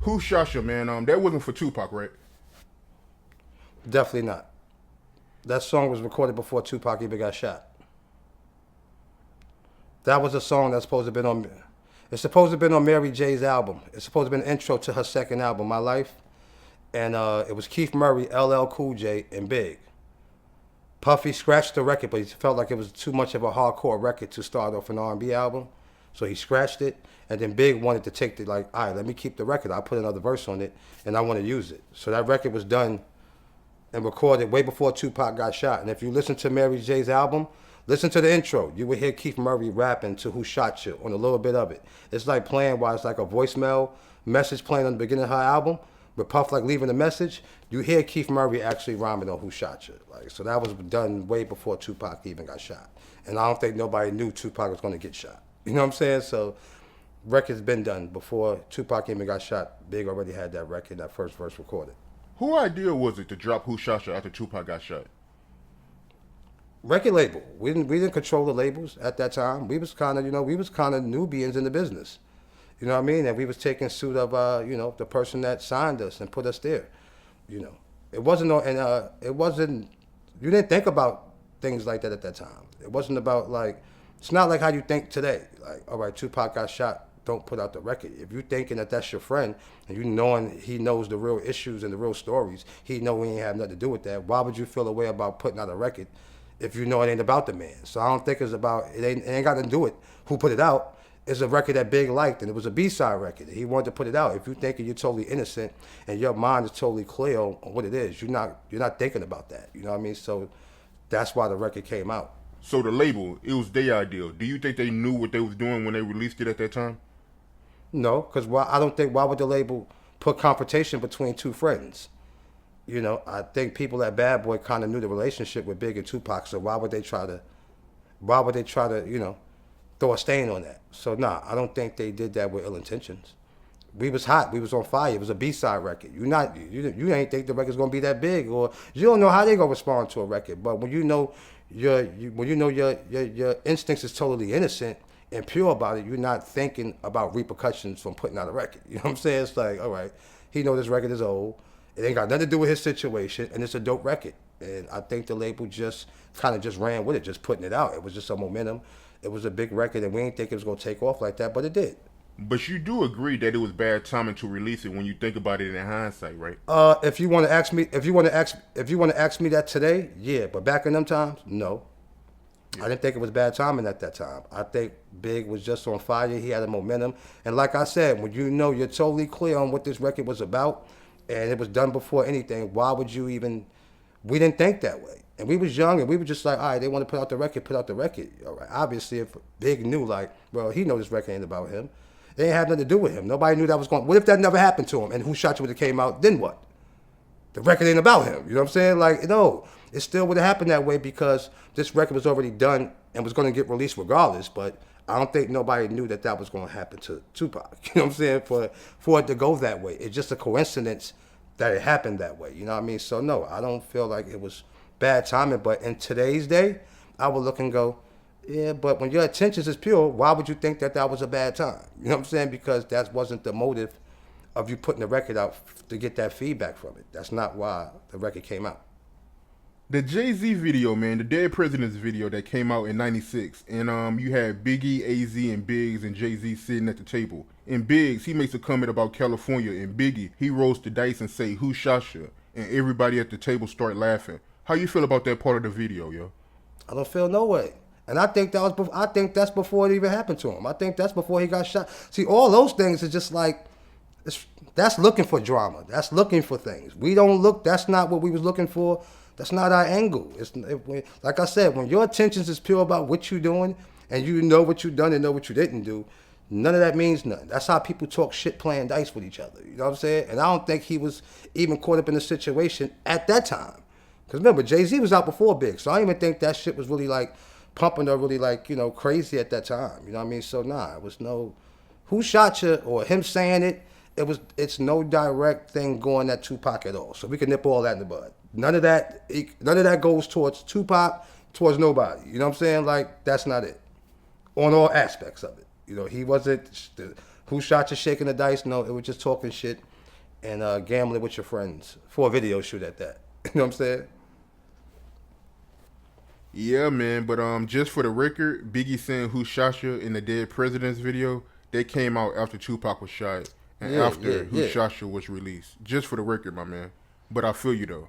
Who shot you, man? That wasn't for Tupac, right? Definitely not. That song was recorded before Tupac even got shot. That was a song that's supposed to have been on. It's supposed to have been on Mary J's album. It's supposed to have been an intro to her second album, My Life. And it was Keith Murray, LL Cool J, and Big. Puffy scratched the record, but he felt like it was too much of a hardcore record to start off an R&B album. So he scratched it, and then Big wanted to take the, like, all right, let me keep the record. I'll put another verse on it, and I want to use it. So that record was done and recorded way before Tupac got shot. And if you listen to Mary J's album, listen to the intro. You would hear Keith Murray rapping to Who Shot You on a little bit of it. It's like playing while it's like a voicemail message playing on the beginning of her album, with Puff like leaving a message. You hear Keith Murray actually rhyming on Who Shot You. Like, so that was done way before Tupac even got shot. And I don't think nobody knew Tupac was going to get shot. You know what I'm saying? So record's been done before Tupac even got shot. Big already had that record, that first verse recorded. Who idea was it to drop Who Shot You after Tupac got shot? Record label. We didn't control the labels at that time. We was kind of Nubians in the business. You know what I mean? And we was taking suit of the person that signed us and put us there. You know, it wasn't you didn't think about things like that at that time. It wasn't about like, it's not like how you think today. Like, all right, Tupac got shot, don't put out the record. If you're thinking that that's your friend and you knowing he knows the real issues and the real stories, he know he ain't have nothing to do with that, why would you feel a way about putting out a record if you know it ain't about the man? So I don't think it's about, it ain't got to do with who put it out. It's a record that Big liked, and it was a B-side record. He wanted to put it out. If you're thinking you're totally innocent and your mind is totally clear on what it is, you're not thinking about that. You know what I mean? So that's why the record came out. So the label, it was their idea. Do you think they knew what they was doing when they released it at that time? No, because why would the label put confrontation between two friends? You know, I think people at Bad Boy kind of knew the relationship with Big and Tupac, so why would they try to, throw a stain on that? So nah, I don't think they did that with ill intentions. We was hot, we was on fire. It was a B-side record. You ain't think the record's gonna be that big, or you don't know how they gonna respond to a record. But when you know your instincts is totally innocent and pure about it, you're not thinking about repercussions from putting out a record. You know what I'm saying? It's like, all right, he know this record is old. It ain't got nothing to do with his situation, and it's a dope record. And I think the label just kind of just ran with it, just putting it out. It was just a momentum. It was a big record, and we didn't think it was gonna take off like that, but it did. But you do agree that it was bad timing to release it when you think about it in hindsight, right? If you want to ask me that today, yeah. But back in them times, no. Yeah. I didn't think it was bad timing at that time. I think Big was just on fire. He had a momentum, and like I said, when you know you're totally clear on what this record was about, and it was done before anything, why would you even? We didn't think that way, and we was young, and we were just like, all right, they want to put out the record, put out the record. All right. Obviously, if Big knew, like, well, he know this record ain't about him. It ain't had nothing to do with him. Nobody knew that was going. What if that never happened to him? And Who Shot You would have came out? Then what? The record ain't about him. You know what I'm saying? Like, no, it still would have happened that way because this record was already done and was going to get released regardless. But I don't think nobody knew that was going to happen to Tupac. You know what I'm saying? For it to go that way, it's just a coincidence that it happened that way. You know what I mean? So no, I don't feel like it was bad timing. But in today's day, I would look and go, yeah, but when your intentions is pure, why would you think that was a bad time? You know what I'm saying? Because that wasn't the motive of you putting the record out to get that feedback from it. That's not why the record came out. The Jay-Z video, man, the Dead Presidents video that came out in '96, and you had Biggie, AZ, and Biggs and Jay-Z sitting at the table. In Biggs, he makes a comment about California, and Biggie, he rolls the dice and say, "Who shot you?" And everybody at the table start laughing. How you feel about that part of the video, yo? I don't feel no way. And I think that's before it even happened to him. I think that's before he got shot. See, all those things is just like, that's looking for drama. That's looking for things. We don't look, that's not what we was looking for. That's not our angle. Like I said, when your intentions is pure about what you're doing and you know what you done and know what you didn't do, none of that means nothing. That's how people talk shit playing dice with each other. You know what I'm saying? And I don't think he was even caught up in the situation at that time. Because remember, Jay-Z was out before Big, so I don't even think that shit was really like pumping or really like, crazy at that time. You know what I mean? So nah, it was no Who Shot You or him saying it. It's no direct thing going at Tupac at all. So we can nip all that in the bud. None of that goes towards Tupac, towards nobody. You know what I'm saying? Like, that's not it. On all aspects of it. He wasn't Who Shot You shaking the dice. No, it was just talking shit and gambling with your friends for a video shoot at that. You know what I'm saying? Yeah, man, but just for the record, Biggie saying "Who shot you" in the Dead Presidents video, they came out after Tupac was shot and Yeah, after yeah, "Who yeah. Shot You" was released. Just for the record, my man. But I feel you though.